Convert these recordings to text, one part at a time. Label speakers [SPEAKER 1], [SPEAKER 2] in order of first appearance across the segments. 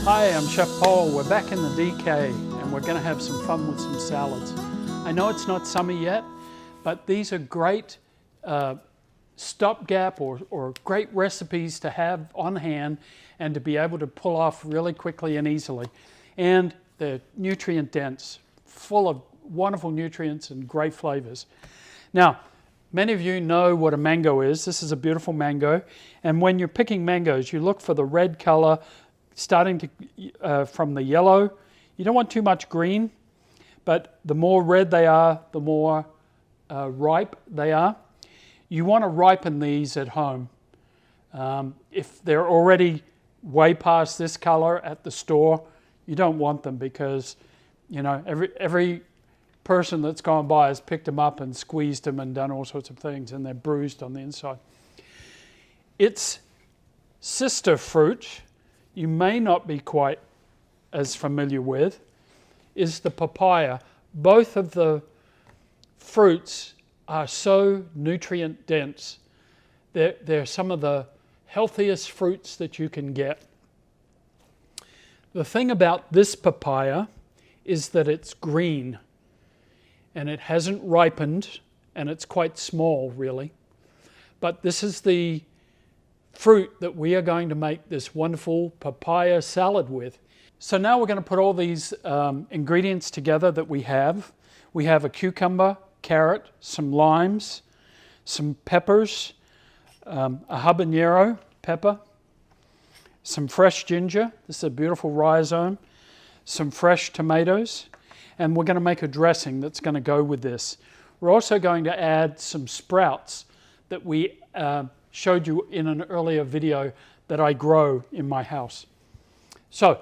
[SPEAKER 1] Hi, I'm Chef Paul. We're back in the DK and we're going to have some fun with some salads. I know it's not summer yet, but these are great stopgap or great recipes to have on hand and to be able to pull off really quickly and easily. And they're nutrient dense, full of wonderful nutrients and great flavors. Now, many of you know what a mango is. This is a beautiful mango. And when you're picking mangoes, you look for the red color, starting to from the yellow. You don't want too much green, but the more red they are, the more ripe they are. You want to ripen these at home. If they're already way past this color at the store, you don't want them because, you know, every person that's gone by has picked them up and squeezed them and done all sorts of things, and they're bruised on the inside. Its sister fruit, you may not be quite as familiar with, is the papaya. Both of the fruits are so nutrient dense. They're some of the healthiest fruits that you can get. The thing about this papaya is that it's green and it hasn't ripened and it's quite small really. But this is the fruit that we are going to make this wonderful papaya salad with. So now we're going to put all these ingredients together that we have. We have a cucumber, carrot, some limes, some peppers, a habanero pepper, some fresh ginger. This is a beautiful rhizome, some fresh tomatoes, and we're going to make a dressing that's going to go with this. We're also going to add some sprouts that we showed you in an earlier video that I grow in my house. So,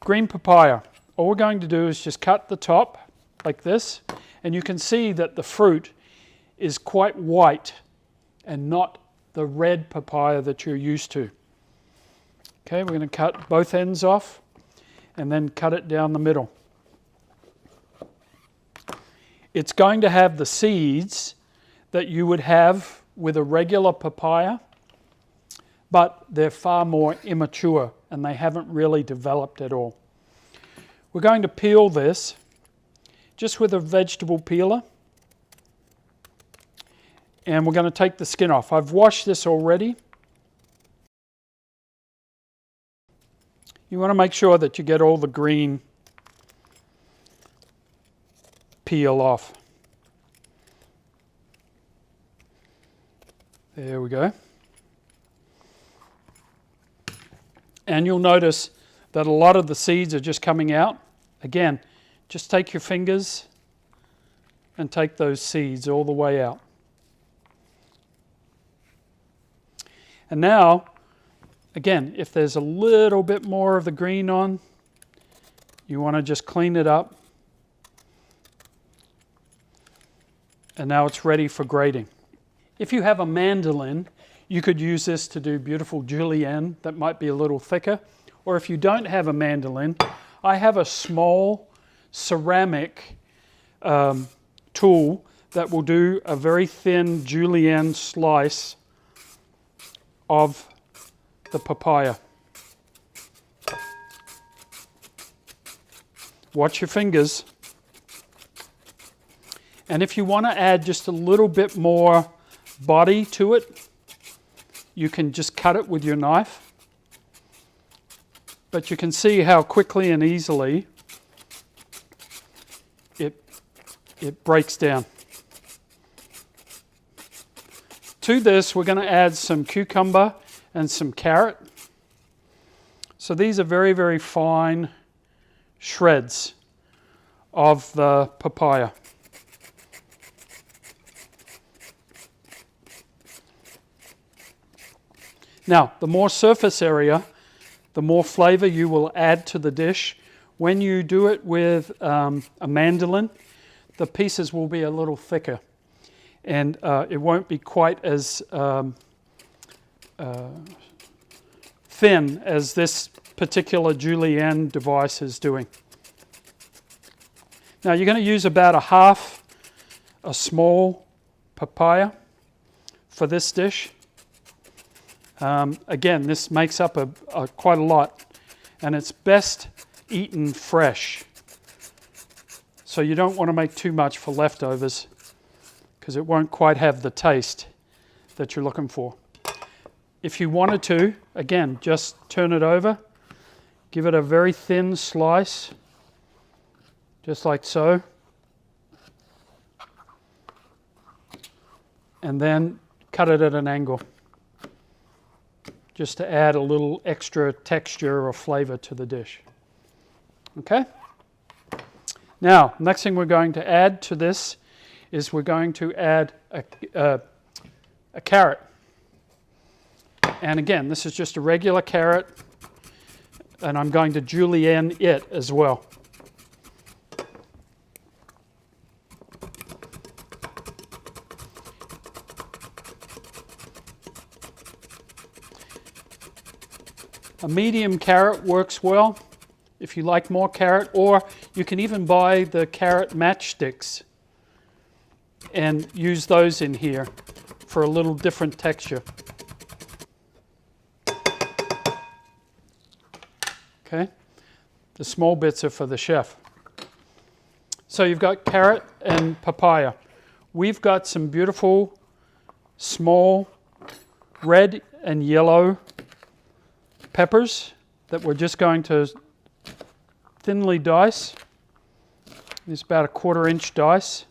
[SPEAKER 1] green papaya. All we're going to do is just cut the top like this, and you can see that the fruit is quite white and not the red papaya that you're used to. Okay, we're going to cut both ends off and then cut it down the middle. It's going to have the seeds that you would have with a regular papaya, but they're far more immature and they haven't really developed at all. We're going to peel this just with a vegetable peeler, and we're going to take the skin off. I've washed this already. You want to make sure that you get all the green peel off. There we go. And you'll notice that a lot of the seeds are just coming out. Again, just take your fingers and take those seeds all the way out. And now, again, if there's a little bit more of the green on, you want to just clean it up. And now it's ready for grating. If you have a mandolin, you could use this to do beautiful julienne that might be a little thicker. Or if you don't have a mandolin, I have a small ceramic tool that will do a very thin julienne slice of the papaya. Watch your fingers. And if you want to add just a little bit more body to it, you can just cut it with your knife. But you can see how quickly and easily it breaks down. To this, we're going to add some cucumber and some carrot. So these are very, very fine shreds of the papaya. Now, the more surface area, the more flavor you will add to the dish. When you do it with a mandolin, the pieces will be a little thicker, and it won't be quite as thin as this particular julienne device is doing. Now, you're going to use about a small papaya for this dish. Again, this makes up quite a lot. and it's best eaten fresh. So you don't want to make too much for leftovers because it won't quite have the taste that you're looking for. If you wanted to, again, just turn it over, give it a very thin slice, just like so, and then cut it at an angle, just to add a little extra texture or flavor to the dish. Okay? Now, next thing we're going to add to this is we're going to add a carrot. And again, this is just a regular carrot, and I'm going to julienne it as well. A medium carrot works well if you like more carrot, or you can even buy the carrot matchsticks and use those in here for a little different texture. Okay, the small bits are for the chef. So you've got carrot and papaya. We've got some beautiful small red and yellow peppers that we're just going to thinly dice. It's about a 1/4 inch dice.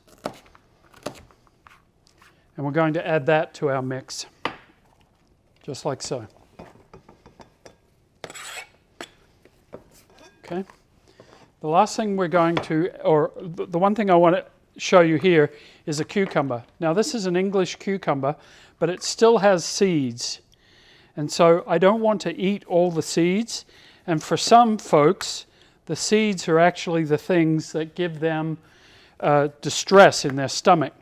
[SPEAKER 1] And we're going to add that to our mix, just like so. Okay. The last thing we're going to, or the one thing I want to show you here is a cucumber. Now this is an English cucumber, but it still has seeds. And so I don't want to eat all the seeds. And for some folks, the seeds are actually the things that give them distress in their stomach.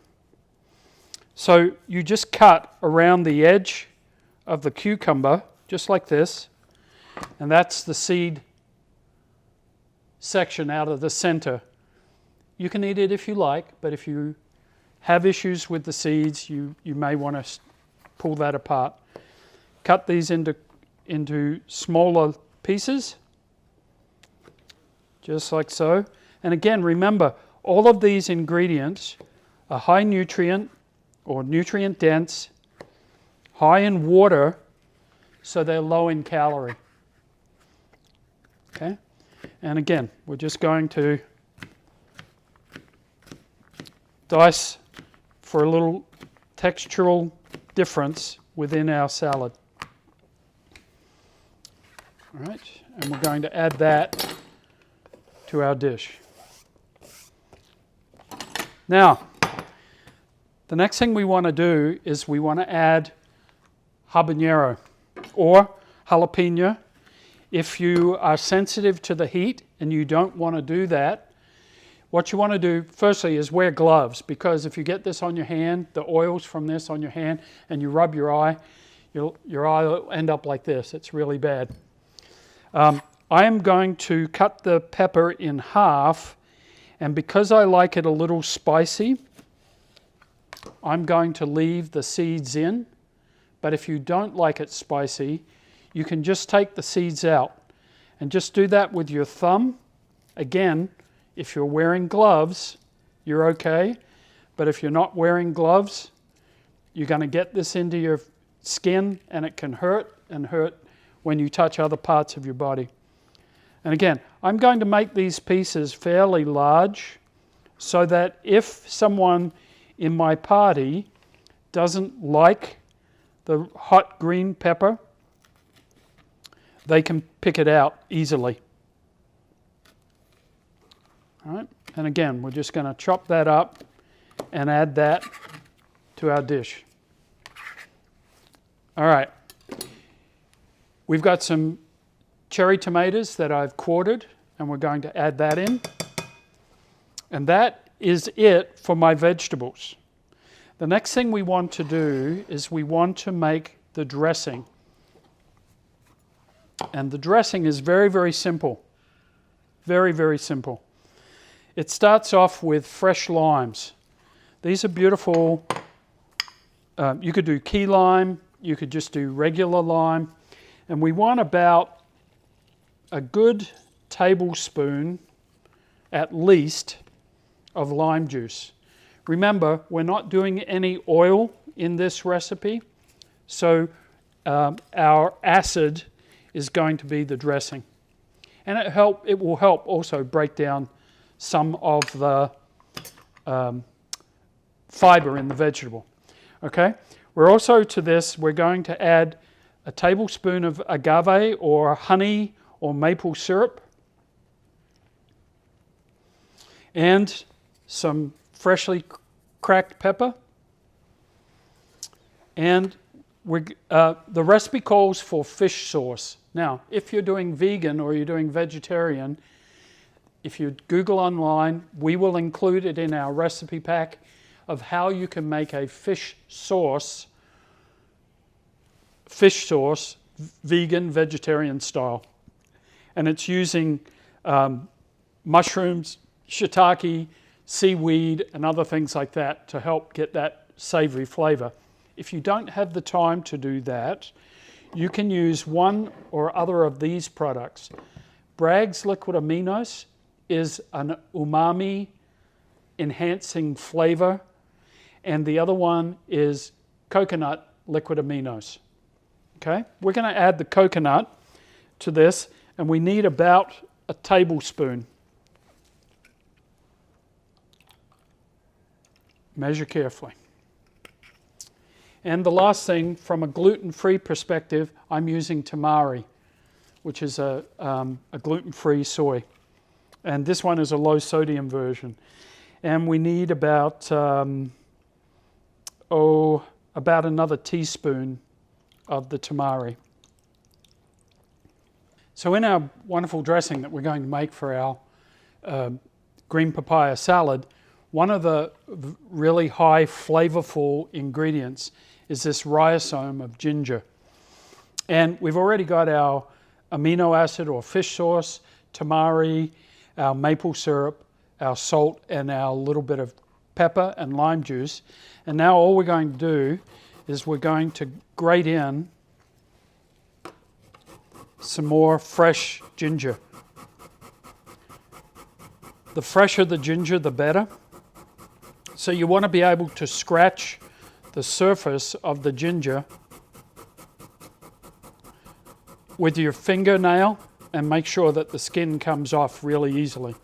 [SPEAKER 1] So you just cut around the edge of the cucumber, just like this, and that's the seed section out of the center. You can eat it if you like, but if you have issues with the seeds, you may want to pull that apart. Cut these into smaller pieces, just like so. And again, remember, all of these ingredients are high nutrient or nutrient dense, high in water, so they're low in calorie. Okay? And again, we're just going to dice for a little textural difference within our salad. All right, and we're going to add that to our dish. Now, the next thing we want to do is we want to add habanero or jalapeno. If you are sensitive to the heat and you don't want to do that, what you want to do firstly is wear gloves, because if you get this on your hand, the oils from this on your hand, and you rub your eye, your eye will end up like this. It's really bad. I am going to cut the pepper in half, and because I like it a little spicy, I'm going to leave the seeds in. But if you don't like it spicy, you can just take the seeds out, and just do that with your thumb. Again, if you're wearing gloves, you're okay. But if you're not wearing gloves, you're going to get this into your skin, and it can hurt and hurt when you touch other parts of your body. And again, I'm going to make these pieces fairly large so that if someone in my party doesn't like the hot green pepper, they can pick it out easily. All right, and again, we're just going to chop that up and add that to our dish. All right, we've got some cherry tomatoes that I've quartered, and we're going to add that in. And that is it for my vegetables. The next thing we want to do is we want to make the dressing. And the dressing is very, very simple. Very, very simple. It starts off with fresh limes. These are beautiful. You could do key lime. You could just do regular lime. And we want about a good tablespoon at least of lime juice. Remember, we're not doing any oil in this recipe, so our acid is going to be the dressing. And it will help also break down some of the fiber in the vegetable. Okay, we're also to this, we're going to add a tablespoon of agave or honey or maple syrup, and some freshly cracked pepper. And the recipe calls for fish sauce. Now, if you're doing vegan or you're doing vegetarian, if you Google online, we will include it in our recipe pack of how you can make a fish sauce, vegan, vegetarian style. And it's using mushrooms, shiitake, seaweed, and other things like that to help get that savory flavor. If you don't have the time to do that, you can use one or other of these products. Bragg's liquid aminos is an umami enhancing flavor, and the other one is coconut liquid aminos. Okay, we're going to add the coconut to this, and we need about a tablespoon. Measure carefully. And the last thing, from a gluten-free perspective, I'm using tamari, which is a gluten-free soy. And this one is a low sodium version. And we need about another teaspoon of the tamari. So in our wonderful dressing that we're going to make for our green papaya salad, one of the really high flavorful ingredients is this rhizome of ginger. And we've already got our amino acid or fish sauce, tamari, our maple syrup, our salt, and our little bit of pepper and lime juice. And now all we're going to do is we're going to grate in some more fresh ginger. The fresher the ginger, the better. So you want to be able to scratch the surface of the ginger with your fingernail and make sure that the skin comes off really easily.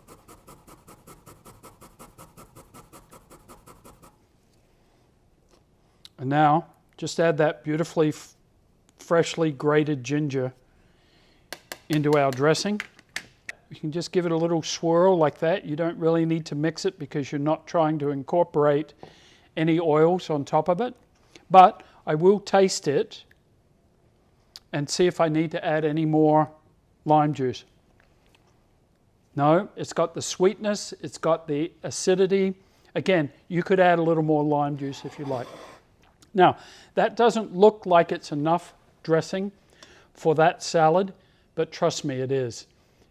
[SPEAKER 1] And now just add that beautifully freshly grated ginger into our dressing. You can just give it a little swirl like that. You don't really need to mix it because you're not trying to incorporate any oils on top of it. But I will taste it and see if I need to add any more lime juice. No, it's got the sweetness, it's got the acidity. Again, you could add a little more lime juice if you like. Now, that doesn't look like it's enough dressing for that salad, but trust me, it is.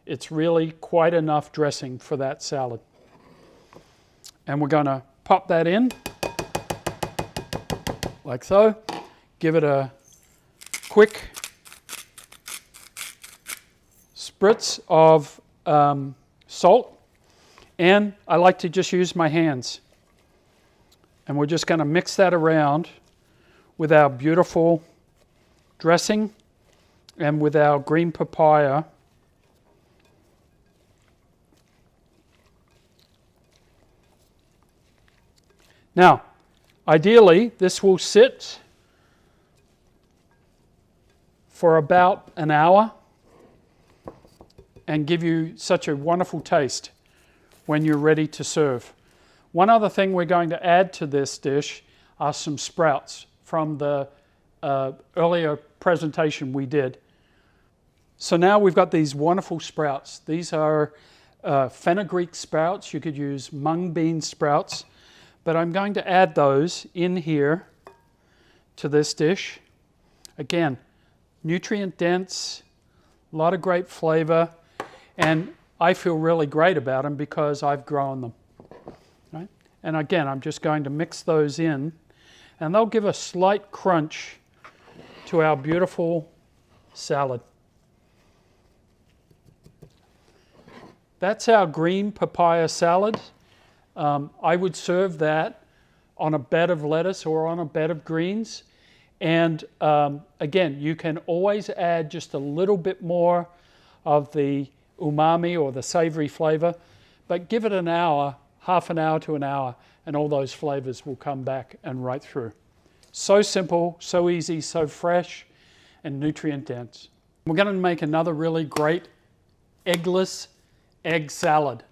[SPEAKER 1] It's really quite enough dressing for that salad. And we're going to pop that in, like so. Give it a quick spritz of salt. And I like to just use my hands. And we're just going to mix that around with our beautiful dressing and with our green papaya. Now, ideally, this will sit for about an hour and give you such a wonderful taste when you're ready to serve. One other thing we're going to add to this dish are some sprouts from the earlier presentation we did. So now we've got these wonderful sprouts. These are fenugreek sprouts. You could use mung bean sprouts. But I'm going to add those in here to this dish. Again, nutrient dense, a lot of great flavor, and I feel really great about them because I've grown them. Right? And again, I'm just going to mix those in, and they'll give a slight crunch to our beautiful salad. that's our green papaya salad. I would serve that on a bed of lettuce or on a bed of greens. And again, you can always add just a little bit more of the umami or the savory flavor, but give it an hour, half an hour to an hour, and all those flavors will come back and right through. So simple, so easy, so fresh, and nutrient dense. We're going to make another really great eggless egg salad.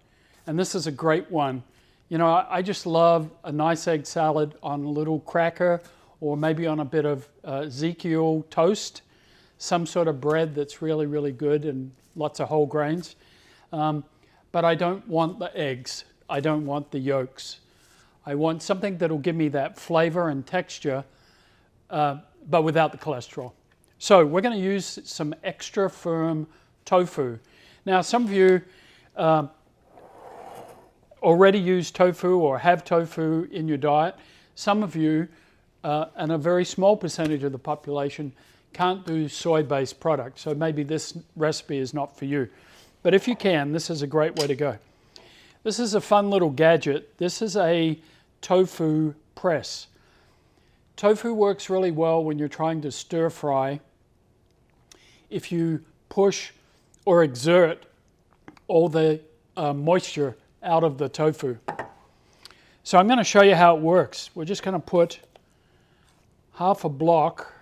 [SPEAKER 1] And this is a great one. You know, I just love a nice egg salad on a little cracker or maybe on a bit of Ezekiel toast, some sort of bread that's really, really good and lots of whole grains. But I don't want the eggs. I don't want the yolks. I want something that'll give me that flavor and texture, but without the cholesterol. So we're going to use some extra firm tofu. Now, some of you already use tofu or have tofu in your diet. Some of you, and a very small percentage of the population, can't do soy-based products. So maybe this recipe is not for you. But if you can, this is a great way to go. This is a fun little gadget. This is a tofu press. Tofu works really well when you're trying to stir fry. If you push or exert all the moisture out of the tofu. So I'm going to show you how it works. We're just going to put half a block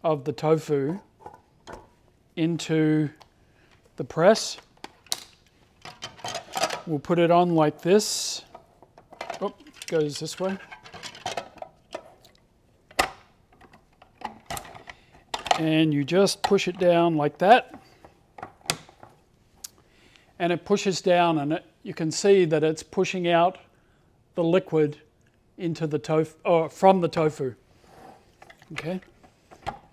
[SPEAKER 1] of the tofu into the press. We'll put it on like this. Oh, it goes this way. And you just push it down like that. And it pushes down, and you can see that it's pushing out the liquid into the tofu, or from the tofu. Okay.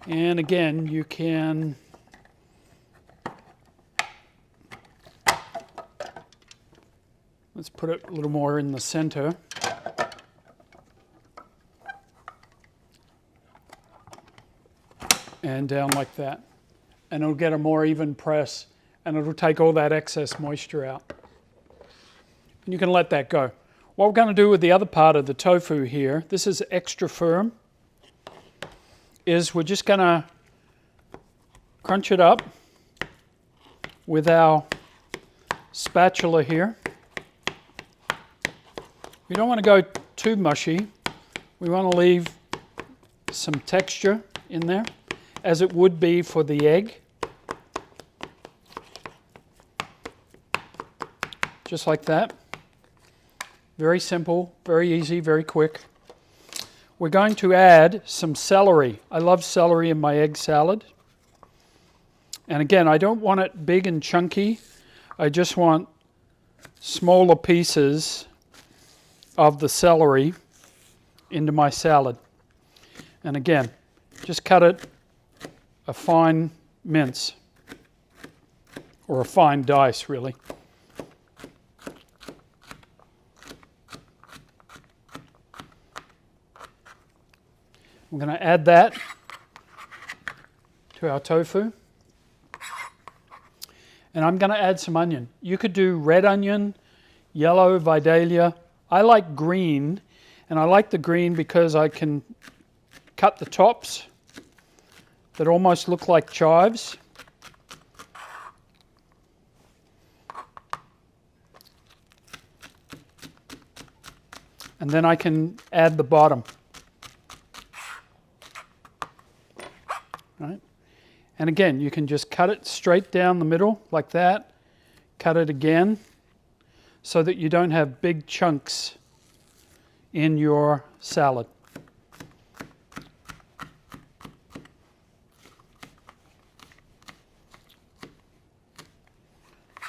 [SPEAKER 1] And again, you can let's put it a little more in the center. And down like that. And it'll get a more even press, and it'll take all that excess moisture out. And you can let that go. What we're going to do with the other part of the tofu here, this is extra firm, is we're just going to crunch it up with our spatula here. We don't want to go too mushy. We want to leave some texture in there, as it would be for the egg. Just like that. Very simple, very easy, very quick. We're going to add some celery. I love celery in my egg salad. And again, I don't want it big and chunky. I just want smaller pieces of the celery into my salad. And again, just cut it a fine mince, or a fine dice, really. I'm going to add that to our tofu. And I'm going to add some onion. You could do red onion, yellow Vidalia. I like green, and I like the green because I can cut the tops that almost look like chives. And then I can add the bottom. Right? And again, you can just cut it straight down the middle like that. Cut it again so that you don't have big chunks in your salad.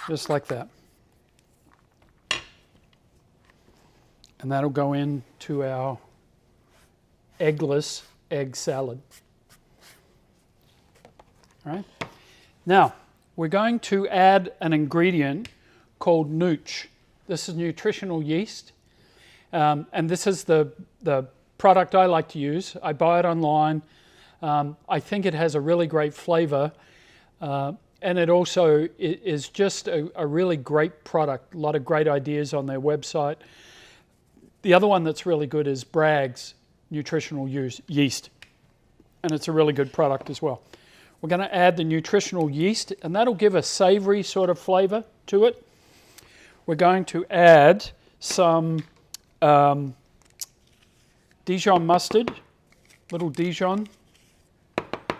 [SPEAKER 1] Just like that. And that'll go into our eggless egg salad. All right. Now, we're going to add an ingredient called nooch. This is nutritional yeast. And this is the product I like to use. I buy it online. I think it has a really great flavor. and it also is just a really great product. A lot of great ideas on their website. The other one that's really good is Bragg's nutritional yeast, and it's a really good product as well. We're going to add the nutritional yeast, and that'll give a savory sort of flavor to it. We're going to add some Dijon mustard, little Dijon,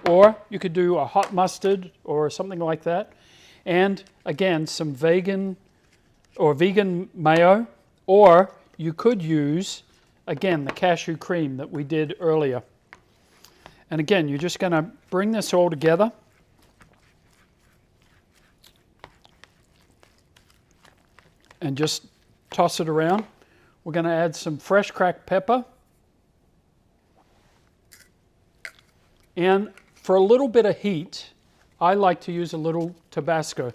[SPEAKER 1] or you could do a hot mustard or something like that. And again, some vegan mayo, or you could use, again, the cashew cream that we did earlier. And again, you're just going to bring this all together. And just toss it around. We're going to add some fresh cracked pepper. And for a little bit of heat, I like to use a little Tabasco.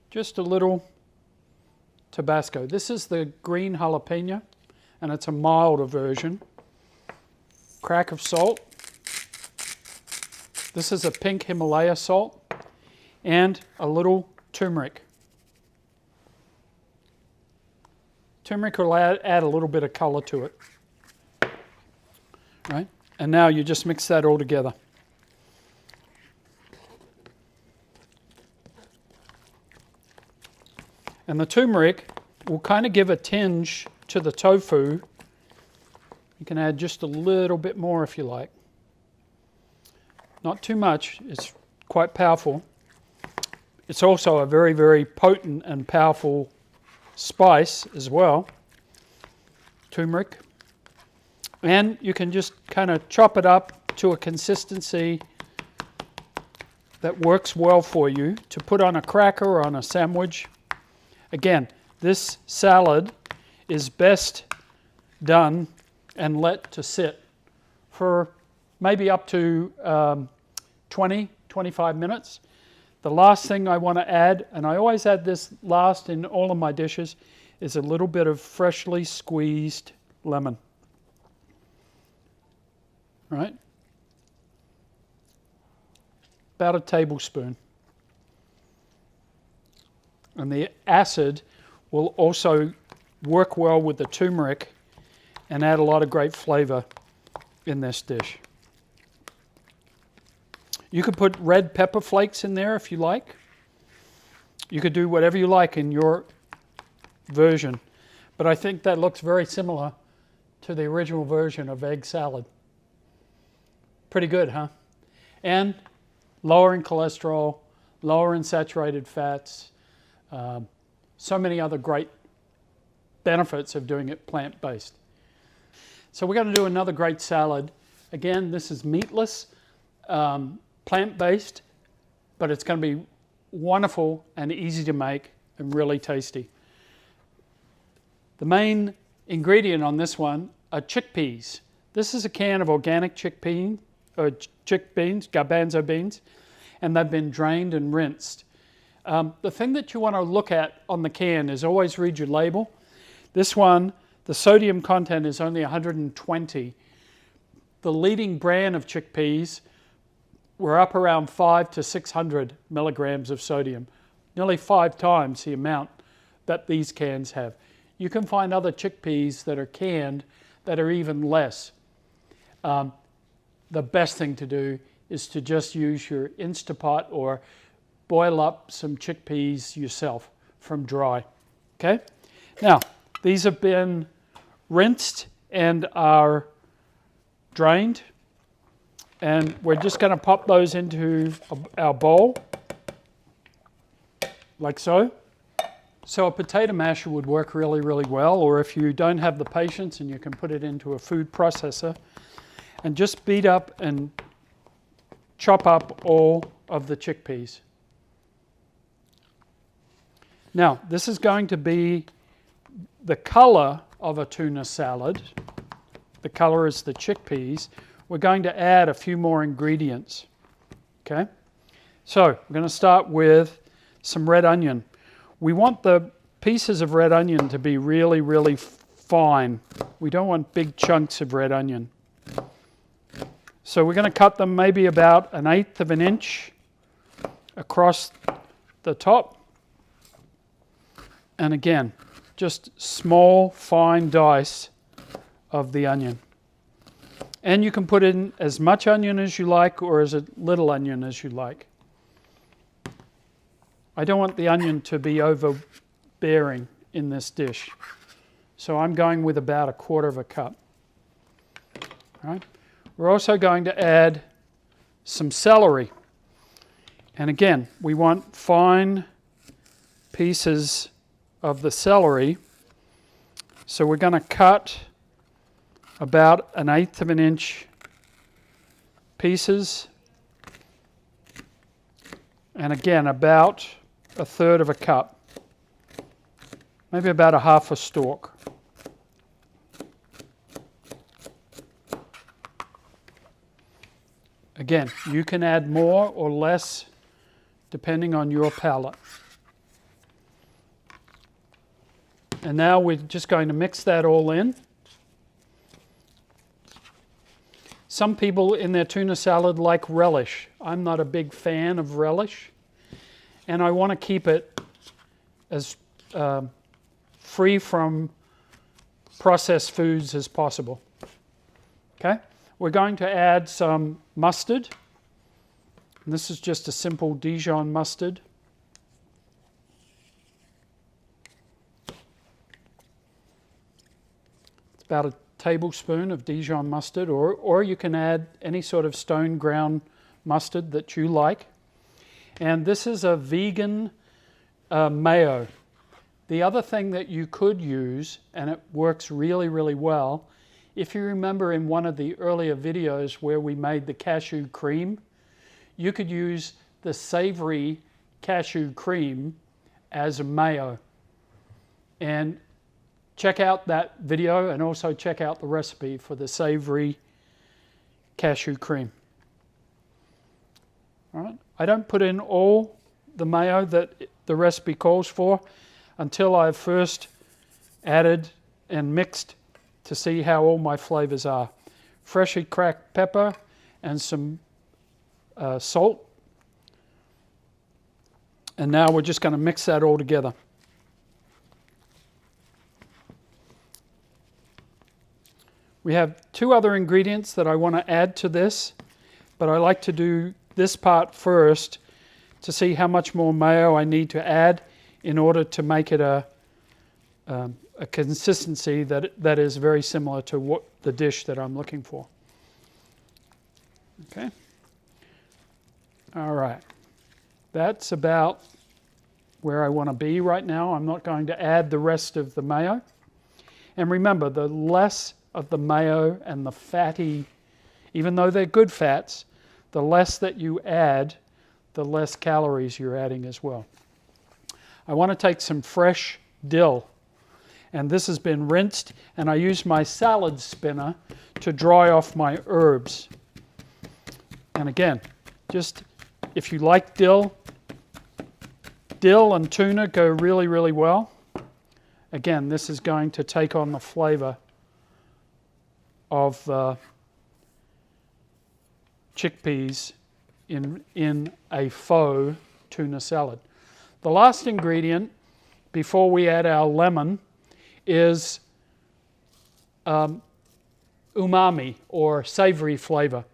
[SPEAKER 1] Just a little Tabasco. This is the green jalapeno, and it's a milder version. Crack of salt. This is a pink Himalaya salt. And a little turmeric. Turmeric will add a little bit of color to it. Right? And now you just mix that all together. And the turmeric will kind of give a tinge to the tofu. You can add just a little bit more if you like. Not too much, it's quite powerful. It's also a very, very potent and powerful spice as well. Turmeric. And you can just kind of chop it up to a consistency that works well for you to put on a cracker or on a sandwich. Again, this salad is best done and let to sit for maybe up to 20-25 minutes. The last thing I want to add, and I always add this last in all of my dishes, is a little bit of freshly squeezed lemon. Right? About a tablespoon. And the acid will also work well with the turmeric and add a lot of great flavor in this dish. You could put red pepper flakes in there if you like. You could do whatever you like in your version. But I think that looks very similar to the original version of egg salad. Pretty good, huh? And lower in cholesterol, lower in saturated fats, so many other great benefits of doing it plant-based. So we're going to do another great salad. Again, this is meatless, plant-based, but it's going to be wonderful and easy to make and really tasty. The main ingredient on this one are chickpeas. This is a can of organic chickpeas, garbanzo beans, and they've been drained and rinsed. The thing that you want to look at on the can is always read your label. This one, the sodium content is only 120. The leading brand of chickpeas were up around 500 to 600 milligrams of sodium, nearly 5 times the amount that these cans have. You can find other chickpeas that are canned that are even less. The best thing to do is to just use your Instapot or boil up some chickpeas yourself from dry. Okay? Now, these have been rinsed and are drained. And we're just going to pop those into our bowl, like so. So a potato masher would work really, really well, or if you don't have the patience, and you can put it into a food processor and just beat up and chop up all of the chickpeas. Now, this is going to be the color of a tuna salad. The color is the chickpeas. We're going to add a few more ingredients. Okay? So, we're going to start with some red onion. We want the pieces of red onion to be really, really fine. We don't want big chunks of red onion. So we're going to cut them maybe about 1/8 of an inch across the top. And again, just small, fine dice of the onion. And you can put in as much onion as you like or as a little onion as you like. I don't want the onion to be overbearing in this dish. So I'm going with about 1/4 cup. All right. We're also going to add some celery. And again, we want fine pieces of the celery. So we're going to cut about 1/8 of an inch pieces. And again, about 1/3 of a cup. Maybe about 1/2 a stalk. Again, you can add more or less depending on your palate. And now we're just going to mix that all in. Some people in their tuna salad like relish. I'm not a big fan of relish, and I want to keep it as free from processed foods as possible. Okay, we're going to add some mustard. And this is just a simple Dijon mustard. It's about a tablespoon of Dijon mustard, or you can add any sort of stone ground mustard that you like. And this is a vegan mayo. The other thing that you could use, and it works really, really well, if you remember in one of the earlier videos where we made the cashew cream, you could use the savory cashew cream as a mayo. And check out that video and also check out the recipe for the savory cashew cream. All right. I don't put in all the mayo that the recipe calls for until I've first added and mixed to see how all my flavors are. Freshly cracked pepper and some salt. And now we're just going to mix that all together. We have 2 other ingredients that I want to add to this, but I like to do this part first to see how much more mayo I need to add in order to make it a consistency that is very similar to what the dish that I'm looking for. Okay. All right. That's about where I want to be right now. I'm not going to add the rest of the mayo. And remember, the less of the mayo and the fatty, even though they're good fats, the less that you add, the less calories you're adding as well. I want to take some fresh dill, and this has been rinsed, and I use my salad spinner to dry off my herbs. And again, just if you like dill and tuna go really, really well. Again, this is going to take on the flavor of chickpeas in a faux tuna salad. The last ingredient before we add our lemon is umami or savory flavor.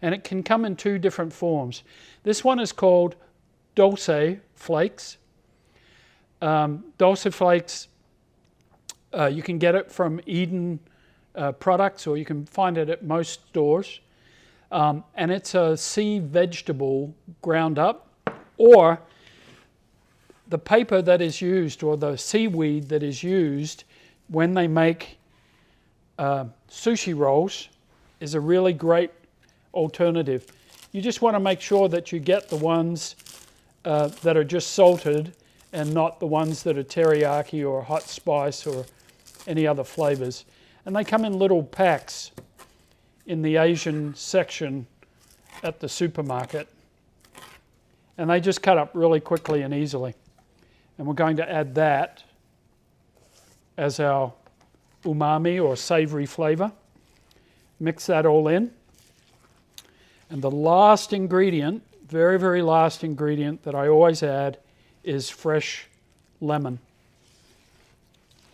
[SPEAKER 1] And it can come in 2 different forms. This one is called dulse flakes. Dulse flakes, you can get it from Eden products, or you can find it at most stores. And it's a sea vegetable ground up, or the paper that is used, or the seaweed that is used when they make sushi rolls is a really great alternative. You just want to make sure that you get the ones that are just salted and not the ones that are teriyaki or hot spice or any other flavors. And they come in little packs in the Asian section at the supermarket. And they just cut up really quickly and easily. And we're going to add that as our umami or savory flavor. Mix that all in. And the last ingredient very, very last ingredient that I always add is fresh lemon.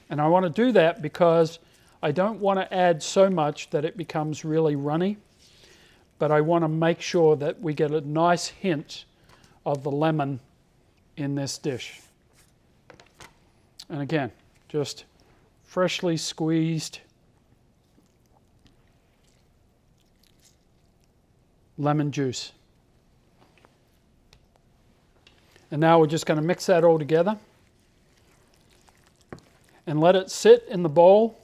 [SPEAKER 1] And I want to do that because I don't want to add so much that it becomes really runny, but I want to make sure that we get a nice hint of the lemon in this dish. And again, just freshly squeezed lemon juice. And now we're just going to mix that all together and let it sit in the bowl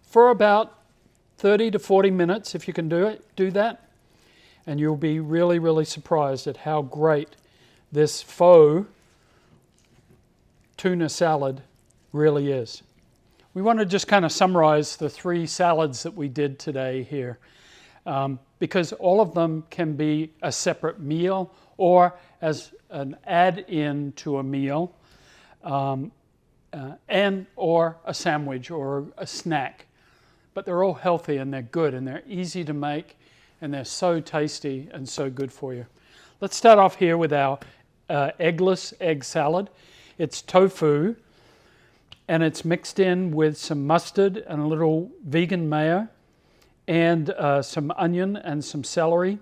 [SPEAKER 1] for about 30 to 40 minutes if you can do that. And you'll be really, really surprised at how great this faux tuna salad really is. We want to just kind of summarize the 3 salads that we did today here, because all of them can be a separate meal or as an add-in to a meal, and or a sandwich or a snack. But they're all healthy and they're good and they're easy to make and they're so tasty and so good for you. Let's start off here with our eggless egg salad. It's tofu and it's mixed in with some mustard and a little vegan mayo and some onion and some celery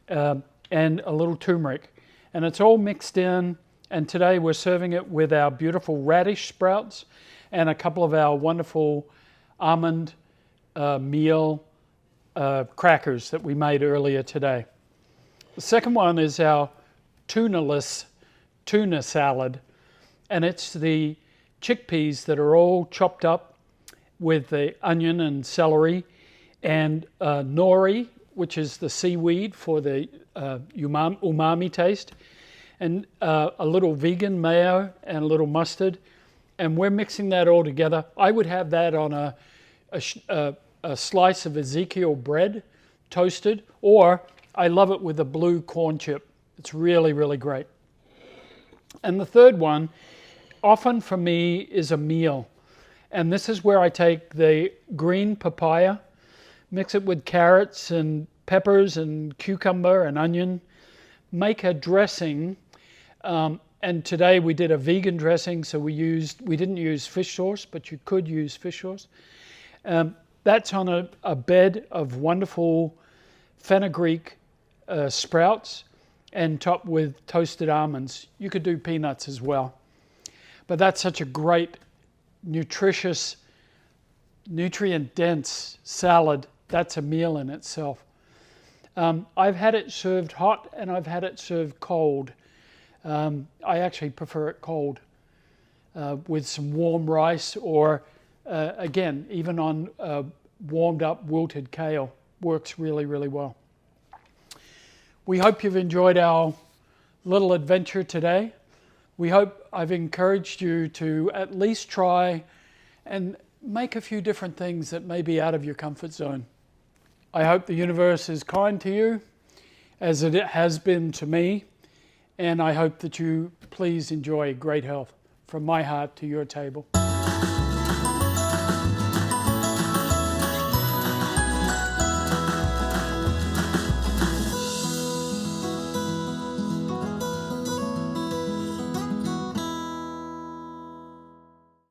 [SPEAKER 1] and a little turmeric. And it's all mixed in, and today we're serving it with our beautiful radish sprouts and a couple of our wonderful almond meal crackers that we made earlier today. The second one is our tunaless tuna salad, and it's the chickpeas that are all chopped up with the onion and celery and nori, which is the seaweed for the umami taste, and a little vegan mayo and a little mustard, and we're mixing that all together. I would have that on a slice of Ezekiel bread, toasted, or I love it with a blue corn chip. It's really, really great. And the third one, often for me, is a meal. And this is where I take the green papaya, mix it with carrots and peppers and cucumber and onion, make a dressing. And today we did a vegan dressing, so we didn't use fish sauce, but you could use fish sauce. That's on a bed of wonderful fenugreek sprouts and topped with toasted almonds. You could do peanuts as well. But that's such a great, nutritious, nutrient-dense salad. That's a meal in itself. I've had it served hot and I've had it served cold. I actually prefer it cold with some warm rice or, again, even on warmed up wilted kale. Works really, really well. We hope you've enjoyed our little adventure today. We hope I've encouraged you to at least try and make a few different things that may be out of your comfort zone. I hope the universe is kind to you as it has been to me, and I hope that you please enjoy great health from my heart to your table.